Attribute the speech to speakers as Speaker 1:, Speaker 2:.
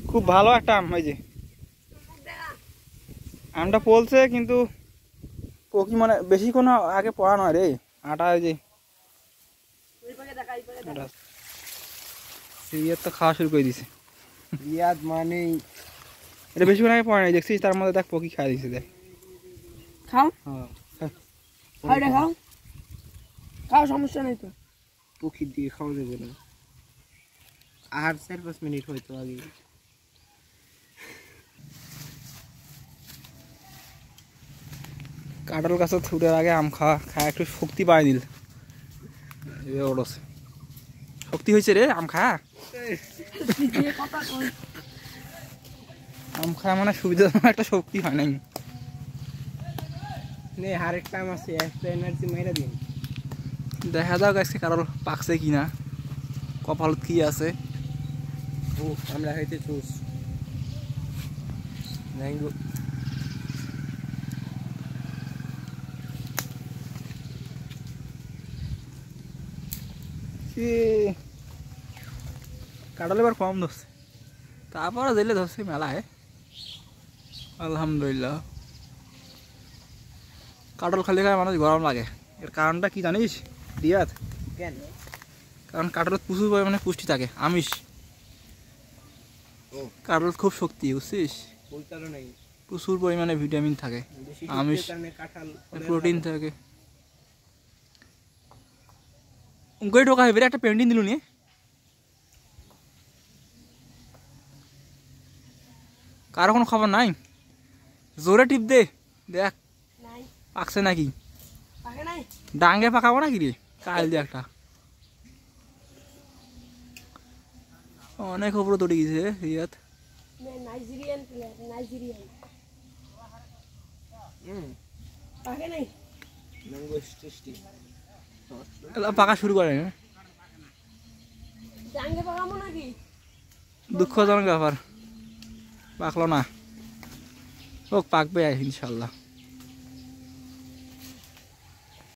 Speaker 1: খুব ভালো একটা আম। এই যে আমটা পলছে, কিন্তু পকি মানে বেশি কোনো আগে পড়া নয় রে। আটা ওই যে সিরিয়াত তো খাওয়া শুরু করে দিছে।
Speaker 2: রিয়াদ মানে
Speaker 1: এটা বেশিক্ষণ আগে পড়া নাই, দেখছিস তার মধ্যে দেখ পকি খাই দিছে। দেখ
Speaker 3: খাও
Speaker 1: হ্যাঁ
Speaker 3: খাও খাও, সমস্যা নেই তো।
Speaker 2: পক্ষীর দিকে খাওয়া যাবে না, আর 4-5 মিনিট হয়তো আগে।
Speaker 1: কাঁঠাল গাছে ছুটার আগে আম খাওয়া খায় একটু শক্তি পায় দিল। শক্তি হয়েছে রে আম খায়া। আম খাওয়া মানে সুবিধা একটা শক্তি হয় নাই।
Speaker 2: নে আরেকটা আম আছে, একটা এনার্জি মাইরা দিন।
Speaker 1: দেখা যাক আজকে কারোর পাকছে কিনা, কপালত কি আছে।
Speaker 2: ও আমরা খাইতে চুস ম্যাঙ্গো।
Speaker 1: কাঁঠাল এবার কম ধরছে, তারপরে দিলে ধরছে মেলায়। আলহামদুলিল্লাহ। কাঁঠাল খালি খায় মানুষ গরম লাগে, এর কারণটা কি জানিস রিয়াদ?
Speaker 2: কেন?
Speaker 1: কারণ কাঁঠালত প্রচুর পরিমাণে পুষ্টি থাকে, আমিষ। কাঁঠালত খুব শক্তি, বুঝছিস?
Speaker 2: ওই কারণেই
Speaker 1: প্রচুর পরিমাণে ভিটামিন থাকে, আমিষ, প্রোটিন থাকে। উনকই ঢোকা হেবে একটা পেন্টিং দিল নিয়ে। কারো কোনো খবর নাই? জোরে টিপ দে, দেখ পাকছে নাকি। ডাঙ্গে পাকাবো নাকি রে কাল দিয়ে একটা। অনেক উপরে তৈরি গেছে রিয়াদ।
Speaker 3: নাইজেরিয়ান প্লেয়ার, নাইজেরিয়ান পাকে নাই।
Speaker 2: ম্যাঙ্গো টেস্টি
Speaker 1: পাকা শুরু করে
Speaker 3: ডাঙ্গে পাকাবো নাকি?
Speaker 1: দুঃখজনক ব্যাপার, পাকলো না। হোক পাকবে ইনশাল্লাহ।